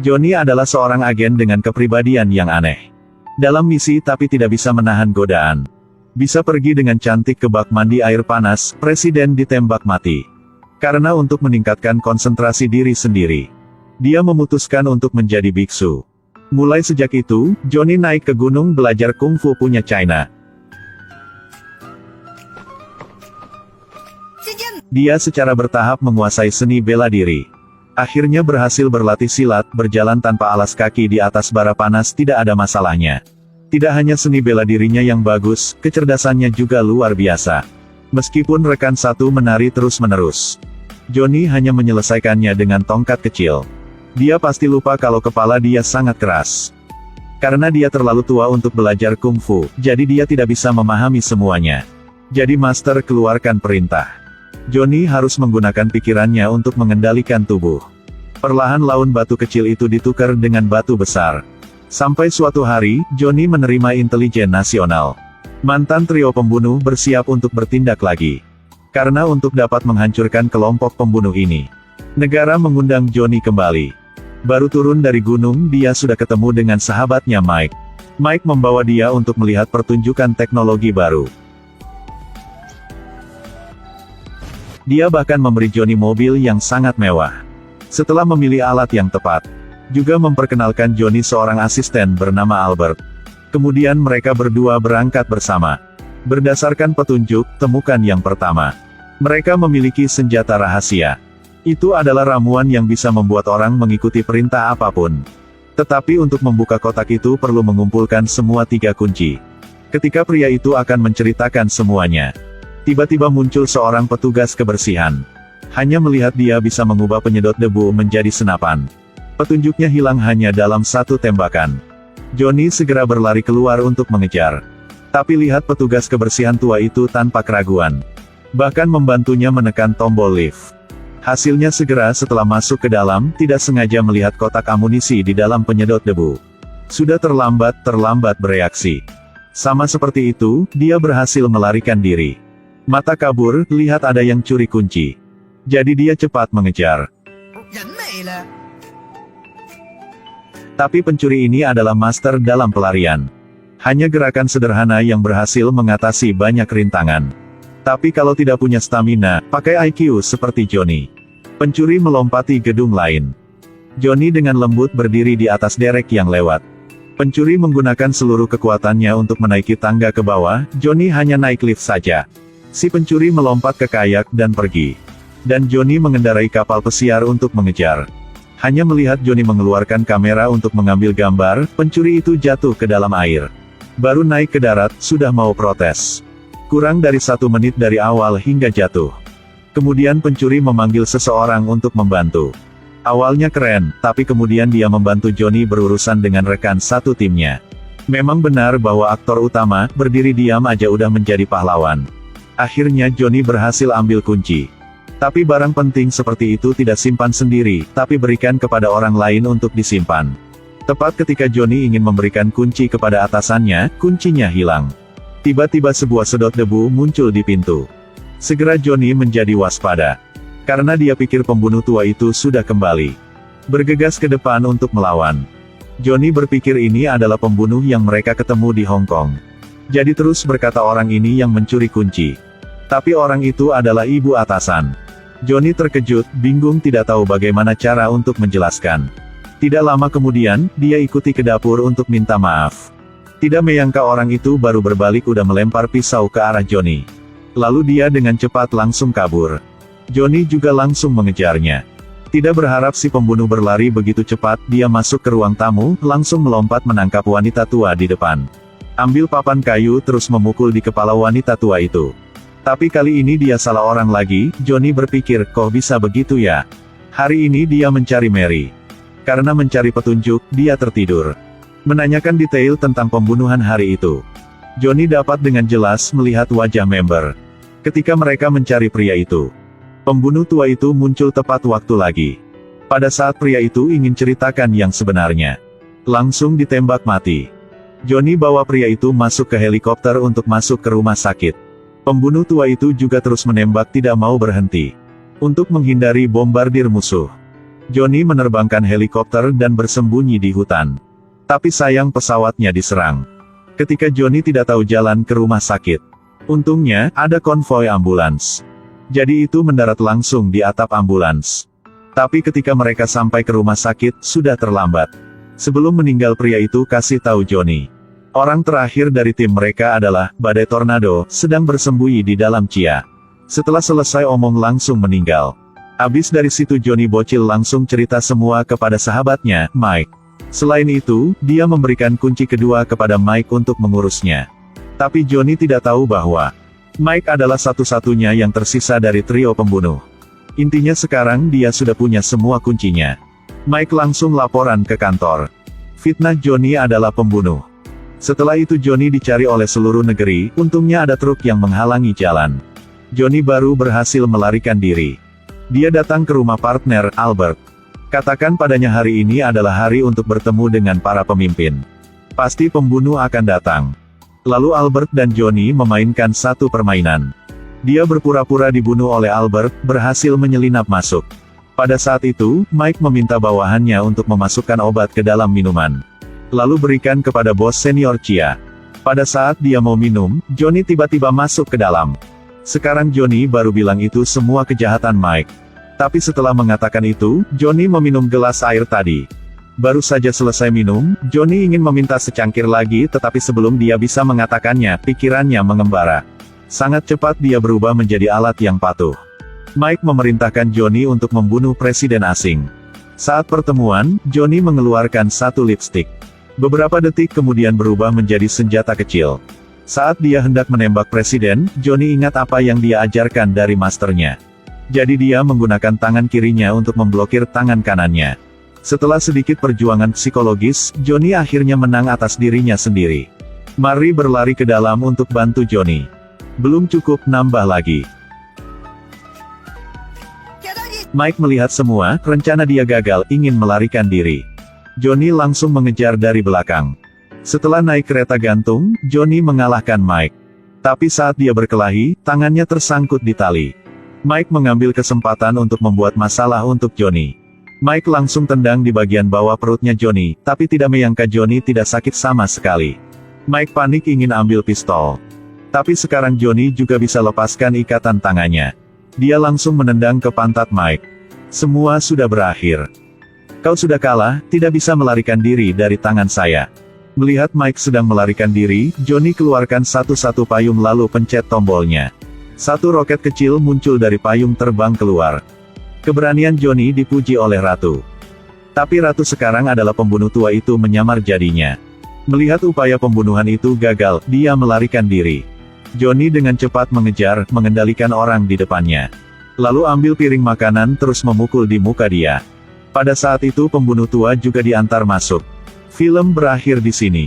Johnny adalah seorang agen dengan kepribadian yang aneh. Dalam misi tapi tidak bisa menahan godaan. Bisa pergi dengan cantik ke bak mandi air panas, presiden ditembak mati. Karena untuk meningkatkan konsentrasi diri sendiri, dia memutuskan untuk menjadi biksu. Mulai sejak itu, Johnny naik ke gunung belajar kungfu punya China. Dia secara bertahap menguasai seni bela diri. Akhirnya berhasil berlatih silat, berjalan tanpa alas kaki di atas bara panas tidak ada masalahnya. Tidak hanya seni bela dirinya yang bagus, kecerdasannya juga luar biasa. Meskipun rekan satu menari terus-menerus, Johnny hanya menyelesaikannya dengan tongkat kecil. Dia pasti lupa kalau kepala dia sangat keras. Karena dia terlalu tua untuk belajar kungfu, jadi dia tidak bisa memahami semuanya. Jadi master keluarkan perintah. Johnny harus menggunakan pikirannya untuk mengendalikan tubuh. Perlahan laun batu kecil itu ditukar dengan batu besar. Sampai suatu hari, Johnny menerima intelijen nasional. Mantan trio pembunuh bersiap untuk bertindak lagi. Karena untuk dapat menghancurkan kelompok pembunuh ini, negara mengundang Johnny kembali. Baru turun dari gunung dia sudah ketemu dengan sahabatnya Mike. Mike membawa dia untuk melihat pertunjukan teknologi baru. Dia bahkan memberi Johnny mobil yang sangat mewah. Setelah memilih alat yang tepat, juga memperkenalkan Johnny seorang asisten bernama Albert. Kemudian mereka berdua berangkat bersama. Berdasarkan petunjuk, temukan yang pertama. Mereka memiliki senjata rahasia. Itu adalah ramuan yang bisa membuat orang mengikuti perintah apapun. Tetapi untuk membuka kotak itu perlu mengumpulkan semua 3 kunci. Ketika pria itu akan menceritakan semuanya, tiba-tiba muncul seorang petugas kebersihan. Hanya melihat dia bisa mengubah penyedot debu menjadi senapan. Petunjuknya hilang hanya dalam 1 tembakan. Johnny segera berlari keluar untuk mengejar. Tapi lihat petugas kebersihan tua itu tanpa keraguan. Bahkan membantunya menekan tombol lift. Hasilnya segera setelah masuk ke dalam, tidak sengaja melihat kotak amunisi di dalam penyedot debu. Sudah terlambat bereaksi. Sama seperti itu, dia berhasil melarikan diri. Mata kabur, lihat ada yang curi kunci. Jadi dia cepat mengejar. Tapi pencuri ini adalah master dalam pelarian. Hanya gerakan sederhana yang berhasil mengatasi banyak rintangan. Tapi kalau tidak punya stamina, pakai IQ seperti Johnny. Pencuri melompati gedung lain. Johnny dengan lembut berdiri di atas derek yang lewat. Pencuri menggunakan seluruh kekuatannya untuk menaiki tangga ke bawah, Johnny hanya naik lift saja. Si pencuri melompat ke kayak dan pergi. Dan Johnny mengendarai kapal pesiar untuk mengejar. Hanya melihat Johnny mengeluarkan kamera untuk mengambil gambar, pencuri itu jatuh ke dalam air. Baru naik ke darat, sudah mau protes. Kurang dari 1 menit dari awal hingga jatuh. Kemudian pencuri memanggil seseorang untuk membantu. Awalnya keren, tapi kemudian dia membantu Johnny berurusan dengan rekan satu timnya. Memang benar bahwa aktor utama, berdiri diam aja udah menjadi pahlawan. Akhirnya Johnny berhasil ambil kunci. Tapi barang penting seperti itu tidak simpan sendiri, tapi berikan kepada orang lain untuk disimpan. Tepat ketika Johnny ingin memberikan kunci kepada atasannya, kuncinya hilang. Tiba-tiba sebuah sedot debu muncul di pintu. Segera Johnny menjadi waspada. Karena dia pikir pembunuh tua itu sudah kembali. Bergegas ke depan untuk melawan. Johnny berpikir ini adalah pembunuh yang mereka ketemu di Hong Kong. Jadi terus berkata orang ini yang mencuri kunci. Tapi orang itu adalah ibu atasan. Johnny terkejut, bingung tidak tahu bagaimana cara untuk menjelaskan. Tidak lama kemudian, dia ikuti ke dapur untuk minta maaf. Tidak menyangka orang itu baru berbalik udah melempar pisau ke arah Johnny. Lalu dia dengan cepat langsung kabur. Johnny juga langsung mengejarnya. Tidak berharap si pembunuh berlari begitu cepat, dia masuk ke ruang tamu, langsung melompat menangkap wanita tua di depan. Ambil papan kayu terus memukul di kepala wanita tua itu. Tapi kali ini dia salah orang lagi, Johnny berpikir, kok bisa begitu ya? Hari ini dia mencari Mary. Karena mencari petunjuk, dia tertidur. Menanyakan detail tentang pembunuhan hari itu. Johnny dapat dengan jelas melihat wajah member. Ketika mereka mencari pria itu, pembunuh tua itu muncul tepat waktu lagi. Pada saat pria itu ingin ceritakan yang sebenarnya, langsung ditembak mati. Johnny bawa pria itu masuk ke helikopter untuk masuk ke rumah sakit. Pembunuh tua itu juga terus menembak tidak mau berhenti. Untuk menghindari bombardir musuh. Johnny menerbangkan helikopter dan bersembunyi di hutan. Tapi sayang pesawatnya diserang. Ketika Johnny tidak tahu jalan ke rumah sakit. Untungnya, ada konvoi ambulans. Jadi itu mendarat langsung di atap ambulans. Tapi ketika mereka sampai ke rumah sakit, sudah terlambat. Sebelum meninggal pria itu kasih tahu Johnny. Orang terakhir dari tim mereka adalah badai tornado, sedang bersembunyi di dalam Chia. Setelah selesai omong langsung meninggal. Abis dari situ Johnny bocil langsung cerita semua kepada sahabatnya, Mike. Selain itu, dia memberikan kunci kedua kepada Mike untuk mengurusnya. Tapi Johnny tidak tahu bahwa Mike adalah satu-satunya yang tersisa dari trio pembunuh. Intinya sekarang dia sudah punya semua kuncinya. Mike langsung laporan ke kantor. Fitnah Johnny adalah pembunuh. Setelah itu Johnny dicari oleh seluruh negeri, untungnya ada truk yang menghalangi jalan. Johnny baru berhasil melarikan diri. Dia datang ke rumah partner, Albert. Katakan padanya hari ini adalah hari untuk bertemu dengan para pemimpin. Pasti pembunuh akan datang. Lalu Albert dan Johnny memainkan satu permainan. Dia berpura-pura dibunuh oleh Albert, berhasil menyelinap masuk. Pada saat itu, Mike meminta bawahannya untuk memasukkan obat ke dalam minuman. Lalu berikan kepada bos senior Chia. Pada saat dia mau minum, Johnny tiba-tiba masuk ke dalam. Sekarang Johnny baru bilang itu semua kejahatan Mike. Tapi setelah mengatakan itu, Johnny meminum gelas air tadi. Baru saja selesai minum, Johnny ingin meminta secangkir lagi tetapi sebelum dia bisa mengatakannya, pikirannya mengembara. Sangat cepat dia berubah menjadi alat yang patuh. Mike memerintahkan Johnny untuk membunuh presiden asing. Saat pertemuan, Johnny mengeluarkan satu lipstik. Beberapa detik kemudian berubah menjadi senjata kecil. Saat dia hendak menembak presiden, Johnny ingat apa yang dia ajarkan dari masternya. Jadi dia menggunakan tangan kirinya untuk memblokir tangan kanannya. Setelah sedikit perjuangan psikologis, Johnny akhirnya menang atas dirinya sendiri. Mary berlari ke dalam untuk bantu Johnny. Belum cukup, nambah lagi. Mike melihat semua, rencana dia gagal, ingin melarikan diri. Johnny langsung mengejar dari belakang. Setelah naik kereta gantung, Johnny mengalahkan Mike. Tapi saat dia berkelahi, tangannya tersangkut di tali. Mike mengambil kesempatan untuk membuat masalah untuk Johnny. Mike langsung tendang di bagian bawah perutnya Johnny, tapi tidak menyangka Johnny tidak sakit sama sekali. Mike panik ingin ambil pistol. Tapi sekarang Johnny juga bisa lepaskan ikatan tangannya. Dia langsung menendang ke pantat Mike. Semua sudah berakhir. Kau sudah kalah, tidak bisa melarikan diri dari tangan saya. Melihat Mike sedang melarikan diri, Johnny keluarkan satu-satu payung lalu pencet tombolnya. Satu roket kecil muncul dari payung terbang keluar. Keberanian Johnny dipuji oleh Ratu. Tapi Ratu sekarang adalah pembunuh tua itu menyamar jadinya. Melihat upaya pembunuhan itu gagal, dia melarikan diri. Johnny dengan cepat mengejar, mengendalikan orang di depannya. Lalu ambil piring makanan terus memukul di muka dia. Pada saat itu pembunuh tua juga diantar masuk. Film berakhir di sini.